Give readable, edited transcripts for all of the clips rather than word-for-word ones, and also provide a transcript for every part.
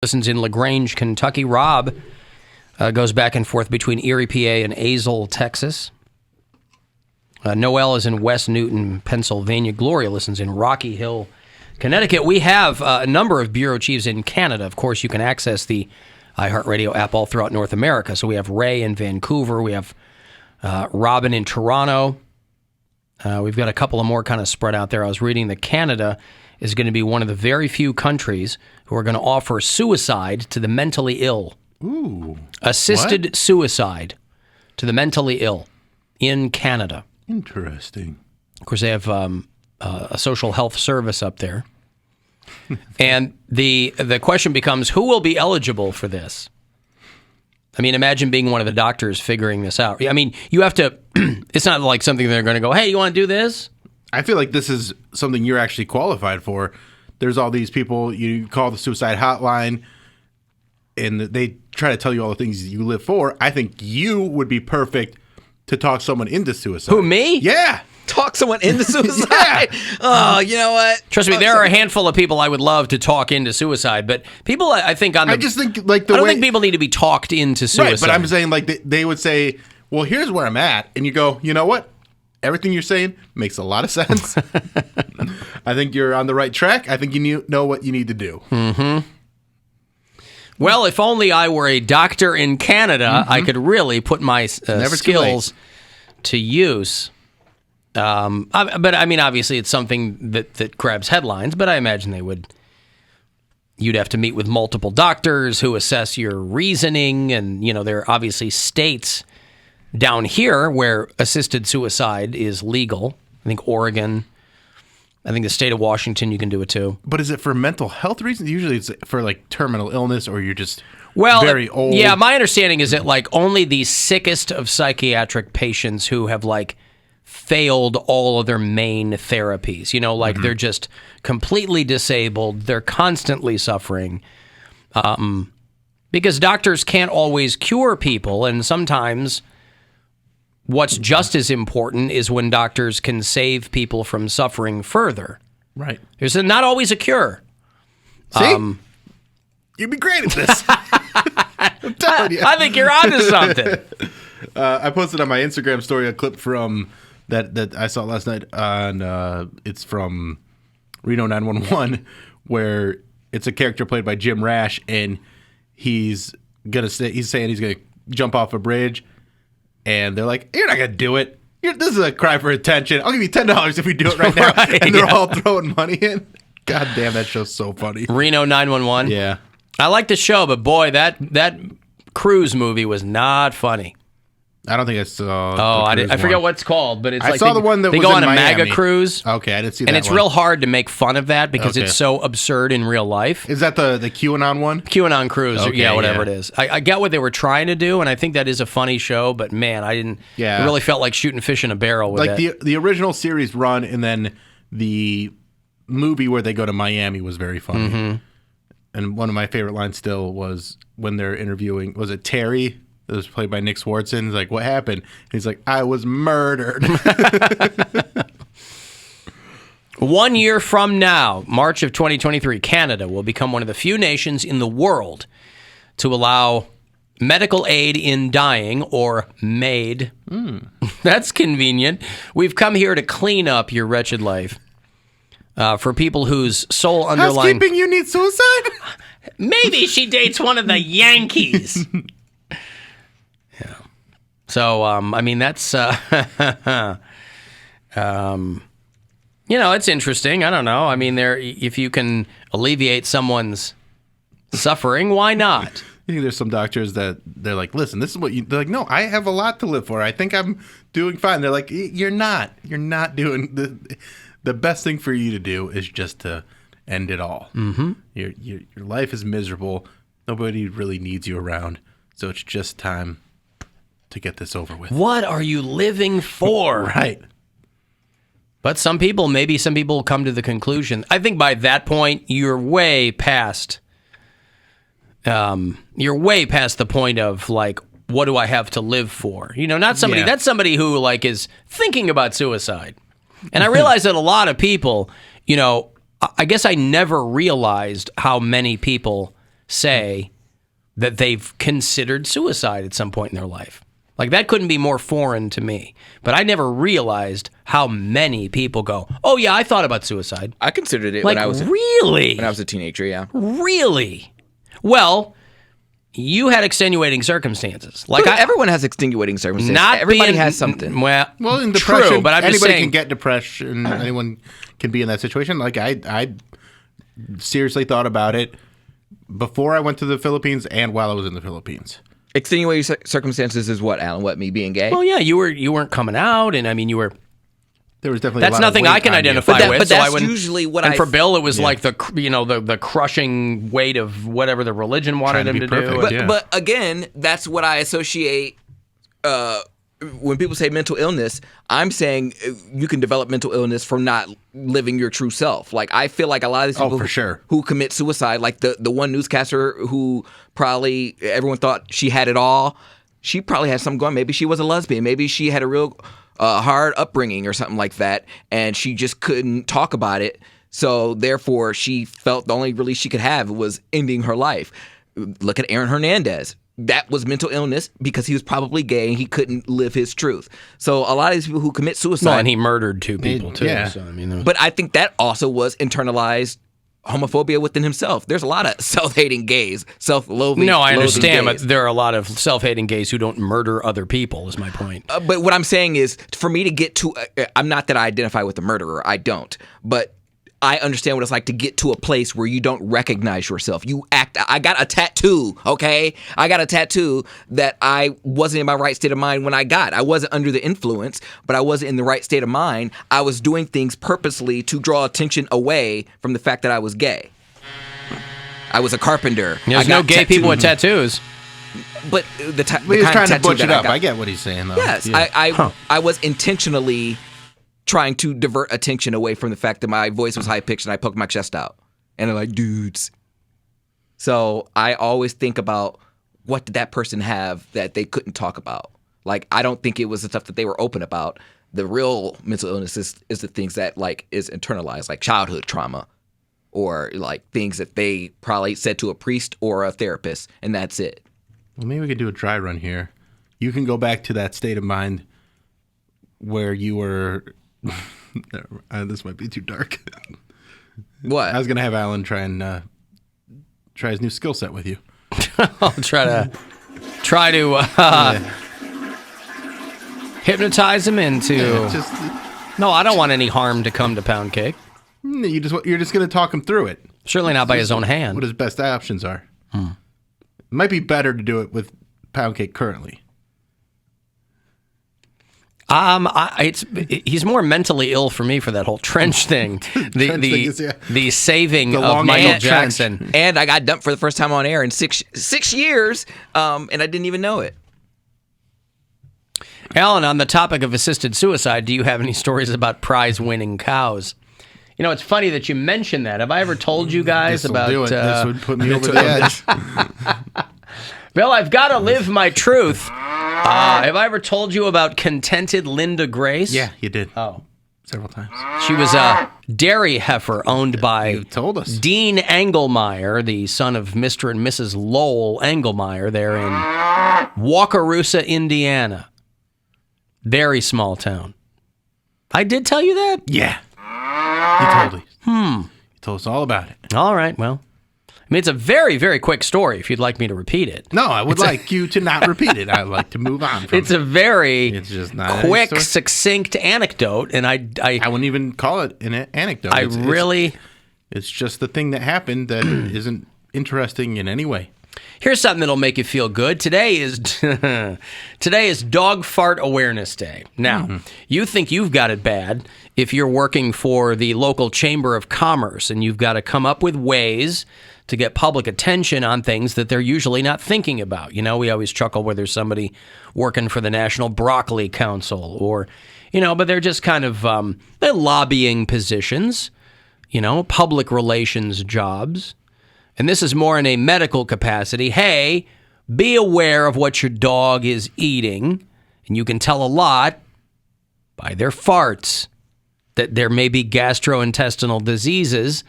Listens in LaGrange, Kentucky. Rob goes back and forth between Erie, PA, and Azle, Texas. Noel is in West Newton, Pennsylvania. Gloria listens in Rocky Hill, Connecticut. We have a number of bureau chiefs in Canada. Of course, you can access the iHeartRadio app all throughout North America. So we have Ray in Vancouver. We have Robin in Toronto. We've got a couple of more kind of spread out there. I was reading that Canada is going to be one of the very few countries who are going to offer suicide to the mentally ill. Ooh. Assisted suicide to the mentally ill in Canada. Interesting. Of course, they have a social health service up there. And the question becomes, who will be eligible for this? I mean, imagine being one of the doctors figuring this out. I mean, you have to, it's not like something they're going to go, hey, you want to do this? I feel like this is something you're actually qualified for. There's all these people, you call the suicide hotline, and they try to tell you all the things you live for. I think you would be perfect to talk someone into suicide. Who, me? Yeah. Talk someone into suicide? Yeah. Oh, you know what? Trust me, there are a handful of people I would love to talk into suicide, but people, I think, on the... I just think, like, the I don't way... think people need to be talked into suicide. Right, but I'm saying, like, they would say, well, here's where I'm at, and you go, you know what? Everything you're saying makes a lot of sense. I think you're on the right track. I think you know what you need to do. Mm-hmm. Well, if only I were a doctor in Canada, I could really put my skills to use. But I mean, obviously, it's something that grabs headlines. But I imagine you'd have to meet with multiple doctors who assess your reasoning, and there are obviously states down here where assisted suicide is legal. I think Oregon. I think the state of Washington, you can do it too. But is it for mental health reasons? Usually it's for like terminal illness, or you're just very old. Yeah, my understanding is that like only the sickest of psychiatric patients who have like failed all of their main therapies, they're just completely disabled. They're constantly suffering. Because doctors can't always cure people, and sometimes what's just as important is when doctors can save people from suffering further. Right. There's not always a cure. See? You'd be great at this. I'm telling you. I think you're onto something. I posted on my Instagram story a clip from that I saw last night on, it's from Reno 911, where it's a character played by Jim Rash, and he's saying he's going to jump off a bridge. And they're like, you're not going to do it. This is a cry for attention. I'll give you $10 if we do it right now. Right, and they're all throwing money in. God damn, that show's so funny. Reno 911? Yeah. I like the show, but boy, that cruise movie was not funny. I don't think I saw I forget what it's called, but it's I like saw the one that they was go in on a Miami. MAGA cruise. Okay, I didn't see that one. And it's real hard to make fun of that because it's so absurd in real life. Is that the QAnon one? QAnon cruise, Okay, whatever it is. I get what they were trying to do, and I think that is a funny show, but man, I didn't. Yeah. It really felt like shooting fish in a barrel with like the original series run, and then the movie where they go to Miami was very funny. Mm-hmm. And one of my favorite lines still was when they're interviewing, was it Terry? It was played by Nick Swartzen. He's like, what happened? He's like, I was murdered. 1 year from now, March of 2023, Canada will become one of the few nations in the world to allow medical aid in dying, or MAID. That's convenient. We've come here to clean up your wretched life. For people whose sole underlying... Housekeeping, you need suicide? Maybe she dates one of the Yankees. Yeah. So, I mean, that's, it's interesting. I don't know. I mean, if you can alleviate someone's suffering, why not? I think there's some doctors that they're like, listen, this is what they're like, no, I have a lot to live for. I think I'm doing fine. They're like, you're not doing the best thing for you to do is just to end it all. Mm-hmm. Your life is miserable. Nobody really needs you around. So it's just time to get this over with. What are you living for? Right. But maybe some people will come to the conclusion. I think by that point, you're way past the point of like, what do I have to live for? Not somebody, that's somebody who like is thinking about suicide. And I realize that a lot of people, I guess I never realized how many people say that they've considered suicide at some point in their life. Like, that couldn't be more foreign to me. But I never realized how many people go, oh, yeah, I thought about suicide. I considered it Like, when I was really? when I was a teenager, yeah. Really? Well, you had extenuating circumstances. Like, Everyone has extenuating circumstances. not Everybody being- has something. Well, in depression, true, but I'm just anybody saying, can get depression. Anyone can be in that situation. Like I seriously thought about it before I went to the Philippines and while I was in the Philippines. Extenuating circumstances is what, Alan? What, me being gay? well, yeah, you weren't coming out, and I mean, you were. There was definitely That's a lot nothing of weight I can on you. identify with. But so I that's wouldn't- usually what And I- for Bill, it was like the crushing weight of whatever the religion wanted Trying him to to be do. perfect. But Yeah. but again, that's what I associate. When people say mental illness, I'm saying you can develop mental illness from not living your true self. Like, I feel like a lot of these people for sure. who commit suicide, like the one newscaster who probably everyone thought she had it all, she probably had something going. Maybe she was a lesbian. Maybe she had a real hard upbringing or something like that, and she just couldn't talk about it. So therefore, she felt the only release she could have was ending her life. Look at Aaron Hernandez. That was mental illness because he was probably gay and he couldn't live his truth. So a lot of these people who commit suicide, No, and he murdered 2 people too. yeah. So, I mean, but I think that also was internalized homophobia within himself. There's a lot of self-hating gays, self-loathing. no, I loathing understand, gays. but there are a lot of self-hating gays who don't murder other people. Is my point. But what I'm saying is, for me to get to, I'm not that I identify with the murderer. I don't. But I understand what it's like to get to a place where you don't recognize yourself. You act. I got a tattoo, okay? I got a tattoo that I wasn't in my right state of mind when I got. I wasn't under the influence, but I wasn't in the right state of mind. I was doing things purposely to draw attention away from the fact that I was gay. I was a carpenter. There's I got no gay people with tattoos. But the He was kind of trying to tattoo butch that it up. got- I get what he's saying, though. Yes, Yeah. I was intentionally trying to divert attention away from the fact that my voice was high pitched and I poked my chest out, and they're like, dudes. So I always think about, what did that person have that they couldn't talk about? Like, I don't think it was the stuff that they were open about. The real mental illness is the things that like is internalized, like childhood trauma, or like things that they probably said to a priest or a therapist, and that's it. Well, maybe we could do a dry run here. You can go back to that state of mind where you were. This might be too dark. What? I was gonna have Alan try his new skill set with you. I'll try to hypnotize him into. Just No, I don't want any harm to come to Poundcake. you're just gonna talk him through it. Certainly not by his own What hand. his best options are. It might be better to do it with Poundcake currently. He's more mentally ill for me for that whole trench thing. Trench thing is, yeah. The saving The of long Michael trench. Jackson. And I got dumped for the first time on air in six years, and I didn't even know it. Alan, on the topic of assisted suicide, do you have any stories about prize-winning cows? You know, it's funny that you mentioned that. Have I ever told you guys This'll about... do it. This would put me over the edge. Bill, I've got to live my truth. Have I ever told you about contented Linda Grace? Yeah, you did. Oh. Several times. She was a dairy heifer owned by You told us. Dean Engelmeyer, the son of Mr. and Mrs. Lowell Engelmeyer, there in Wakarusa, Indiana. Very small town. I did tell you that? Yeah. You told us. You told us all about it. All right, well. I mean, it's a very, very quick story if you'd like me to repeat it. No, I would like you to not repeat it. I'd like to move on from It's it. a very It's just not quick, any story. succinct anecdote, and I wouldn't even call it an anecdote. I really... It's just the thing that happened that isn't interesting in any way. Here's something that'll make you feel good. Today is Dog Fart Awareness Day. Now, you think you've got it bad if you're working for the local Chamber of Commerce and you've got to come up with ways to get public attention on things that they're usually not thinking about. You know, we always chuckle where there's somebody working for the National Broccoli Council or, you know, but they're just kind of they're lobbying positions, you know, public relations jobs. And this is more in a medical capacity. Hey, be aware of what your dog is eating. And you can tell a lot by their farts that there may be gastrointestinal diseases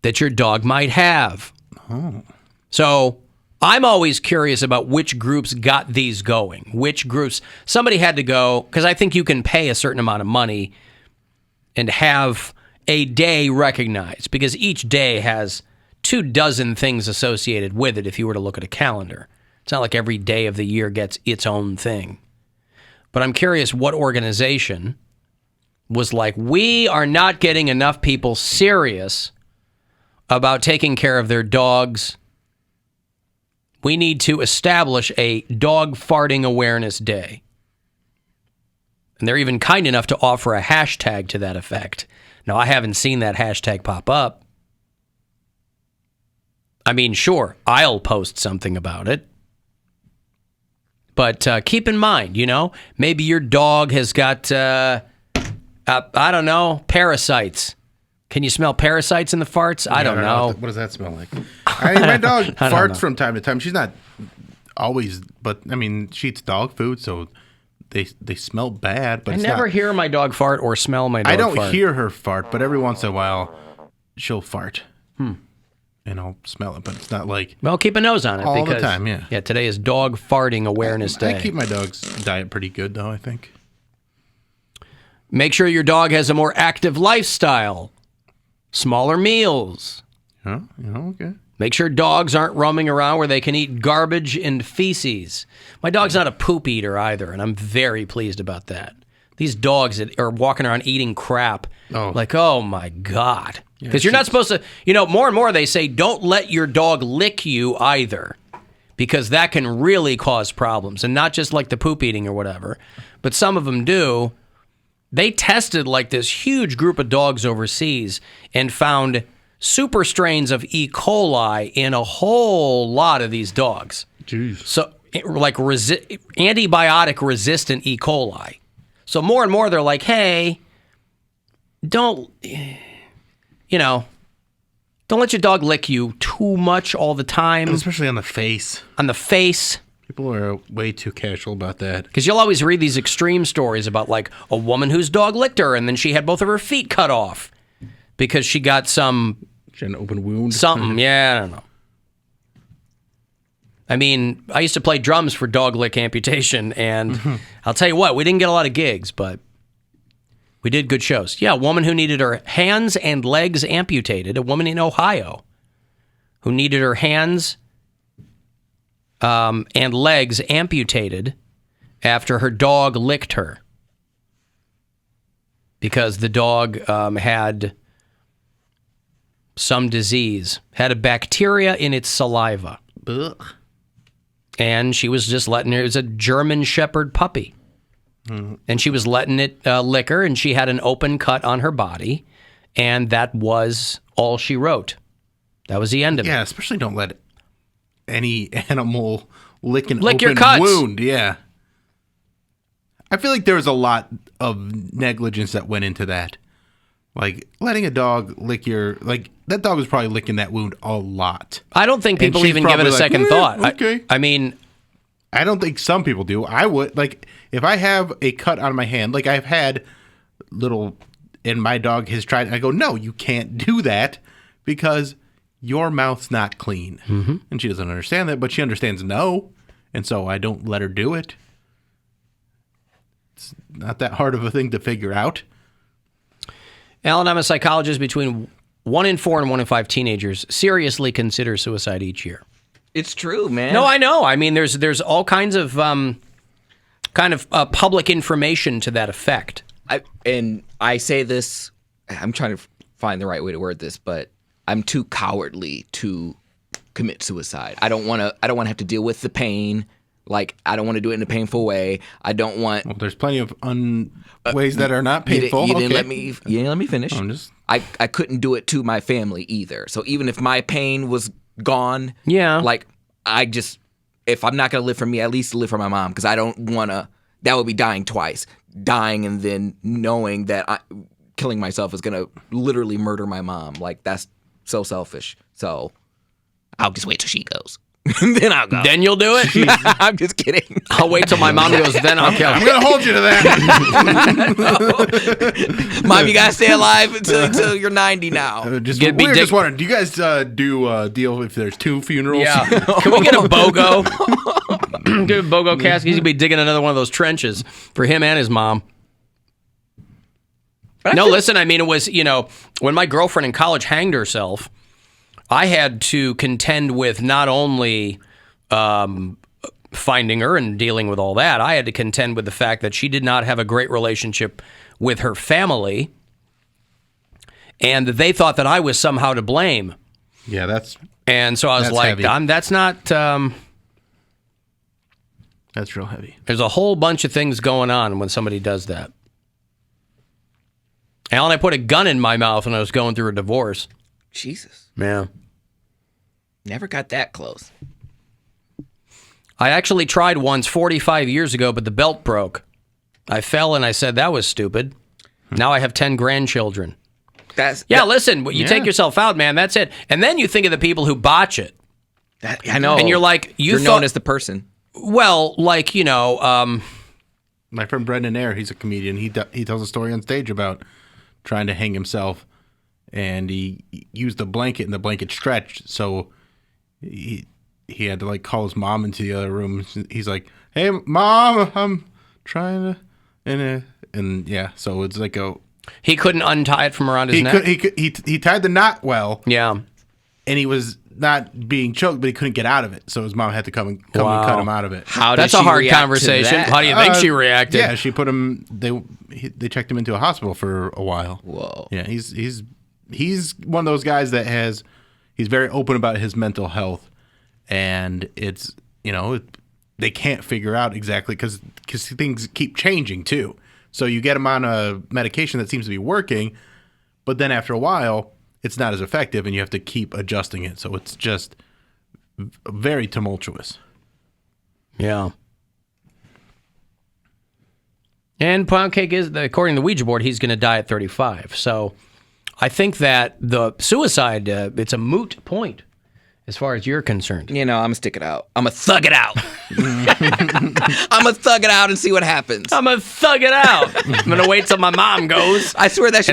that your dog might have. So I'm always curious about which groups got these going. Which groups, somebody had to go, because I think you can pay a certain amount of money and have a day recognized, because each day has 24 things associated with it if you were to look at a calendar. It's not like every day of the year gets its own thing. But I'm curious what organization was like, we are not getting enough people serious about taking care of their dogs. We need to establish a dog farting awareness day. And they're even kind enough to offer a hashtag to that effect. Now, I haven't seen that hashtag pop up. I mean, sure, I'll post something about it. But keep in mind, maybe your dog has got, I don't know, parasites. Can you smell parasites in the farts? I don't know. What does that smell like? My dog farts from time to time. She's not always, but I mean, she eats dog food, so they smell bad. But I never hear my dog fart or smell my dog fart. I don't hear her fart, but every once in a while, she'll fart. And I'll smell it, but it's not like... Well, keep a nose on it. All because, the time, yeah. Yeah, today is Dog Farting Awareness Day. I keep my dog's diet pretty good, though, I think. Make sure your dog has a more active lifestyle. Smaller meals. Oh, okay. Make sure dogs aren't roaming around where they can eat garbage and feces. My dog's not a poop eater either, and I'm very pleased about that. These dogs that are walking around eating crap, oh my God. Because you're not supposed to, more and more they say, don't let your dog lick you either, because that can really cause problems. And not just like the poop eating or whatever, but some of them do. They tested like this huge group of dogs overseas and found super strains of E. coli in a whole lot of these dogs. Jeez. So like antibiotic resistant E. coli. So more and more they're like, hey, don't let your dog lick you too much all the time. Especially on the face. On the face. People are way too casual about that. Because you'll always read these extreme stories about like a woman whose dog licked her and then she had both of her feet cut off because she got She had an open wound. something. Yeah, I don't know. I mean, I used to play drums for dog lick amputation, and I'll tell you what, we didn't get a lot of gigs, but we did good shows. Yeah, a woman who needed her hands and legs amputated, a woman in Ohio who needed her hands and legs amputated after her dog licked her because the dog had some disease, had a bacteria in its saliva. Ugh. And she was just letting it was a German Shepherd puppy. And she was letting it lick her, and she had an open cut on her body, and that was all she wrote. That was the end of it. Yeah, especially don't let any animal lick an Lick your open cuts. wound. Yeah. I feel like there was a lot of negligence that went into that. Like, letting a dog lick that dog was probably licking that wound a lot. I don't think people she's even give it a probably second like, thought. okay. I mean, I don't think some people do. I would, like, if I have a cut on my hand, like I've had and my dog has tried, and I go, no, you can't do that because your mouth's not clean. Mm-hmm. And she doesn't understand that, but she understands no. And so I don't let her do it. It's not that hard of a thing to figure out. Alan, I'm a psychologist. Between 1 in 4 and 1 in 5 teenagers seriously consider suicide each year. It's true, man. No, I know. I mean, there's all kinds of public information to that effect. I say this, I'm trying to find the right way to word this, but I'm too cowardly to commit suicide. I don't want to have to deal with the pain. Like, I don't want to do it in a painful way. I don't want. Well, there's plenty of ways that are not painful. You didn't let me finish. I couldn't do it to my family either. So even if my pain was gone, like if I'm not gonna live for me, at least live for my mom, because I don't want to. That would be dying twice, dying and then knowing that killing myself is gonna literally murder my mom. Like, that's so selfish. So I'll just wait till she goes. Then I'll go. Then you'll do it? I'm just kidding. I'll wait till my mom goes, then I'll kill. I'm gonna hold you to that. Mom, you gotta stay alive until you're 90 now. We Be were just wondering, do you guys do deal if there's 2 funerals? Yeah. Can we get a BOGO? Get a BOGO casket. He's going to be digging another one of those trenches for him and his mom. No, listen, I mean, it was, when my girlfriend in college hanged herself, I had to contend with not only finding her and dealing with all that, I had to contend with the fact that she did not have a great relationship with her family, and that they thought that I was somehow to blame. Yeah, And so I was like, heavy. that's not... That's real heavy. There's a whole bunch of things going on when somebody does that. Alan, I put a gun in my mouth when I was going through a divorce. Jesus. Yeah. Never got that close. I actually tried once 45 years ago, but the belt broke. I fell and I said, that was stupid. Now I have 10 grandchildren. Listen, you take yourself out, man. That's it. And then you think of the people who botch it. I know. And you're like, you're known as the person. Well, my friend Brendan Ayer, he's a comedian. He tells a story on stage about trying to hang himself, and he used a blanket, and the blanket stretched, so he had to call his mom into the other room. He's like, "Hey, Mom, I'm trying to," and yeah, so it's like he couldn't untie it from around his neck. He tied the knot well. Yeah, and he was not being choked, but he couldn't get out of it, so his mom had to come and cut him out of it. That's a hard conversation. How do you think she reacted? Yeah, she put him. They checked him into a hospital for a while. Whoa. Yeah, he's one of those guys that he's very open about his mental health, and it's they can't figure out exactly because things keep changing too. So you get him on a medication that seems to be working, but then after a while, it's not as effective, and you have to keep adjusting it. So it's just very tumultuous. Yeah. And Poundcake is, according to the Ouija board, he's going to die at 35. So I think that the suicide, it's a moot point as far as you're concerned. I'm going to stick it out. I'm going to thug it out. I'm going to thug it out and see what happens. I'm going to thug it out. I'm going to wait till my mom goes. I swear that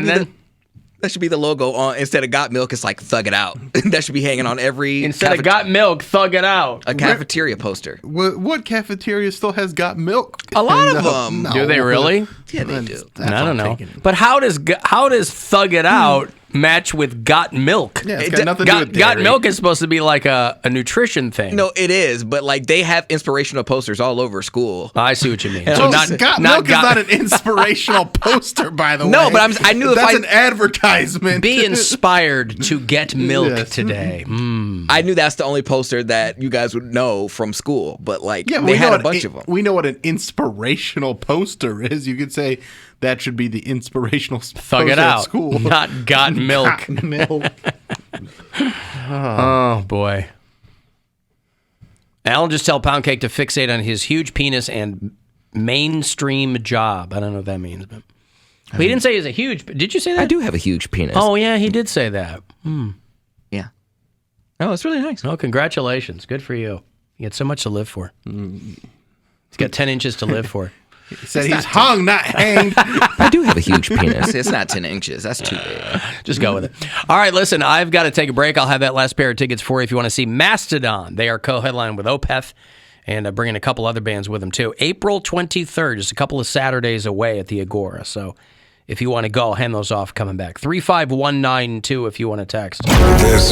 should be the logo on, instead of got milk, it's like thug it out. That should be hanging on every instead of got milk, thug it out. A cafeteria poster. What cafeteria still has got milk? A lot of them. Do they really? Yeah, they do. I don't know. But how does thug it out match with got milk? Yeah, it's got nothing to do with got dairy. milk is supposed to be like a nutrition thing. No, it is, but they have inspirational posters all over school. I see what you mean. So got milk is not an inspirational poster, by the way. No, but I knew that's an advertisement. Be inspired to get milk today. I knew that's the only poster that you guys would know from school, but they had a bunch of them. We know what an inspirational poster is. You could say that should be the inspirational thug poster it out. at school. Not got milk. Got milk. Oh boy. Alan, just tell Poundcake to fixate on his huge penis and mainstream job. I don't know what that means, but he didn't say he's a huge. Did you say that? I do have a huge penis. Oh yeah, he did say that. Yeah. Oh, it's really nice. Oh, congratulations. Good for you. You got so much to live for. He's got 10 inches to live for. He said he's hung, not hanged. I do have a huge penis. It's not 10 inches. That's too big. Just go with it. All right, listen, I've got to take a break. I'll have that last pair of tickets for you if you want to see Mastodon. They are co-headlined with Opeth and bringing a couple other bands with them, too. April 23rd, just a couple of Saturdays away at the Agora. So if you want to go, I'll hand those off coming back. 35192 if you want to text. This is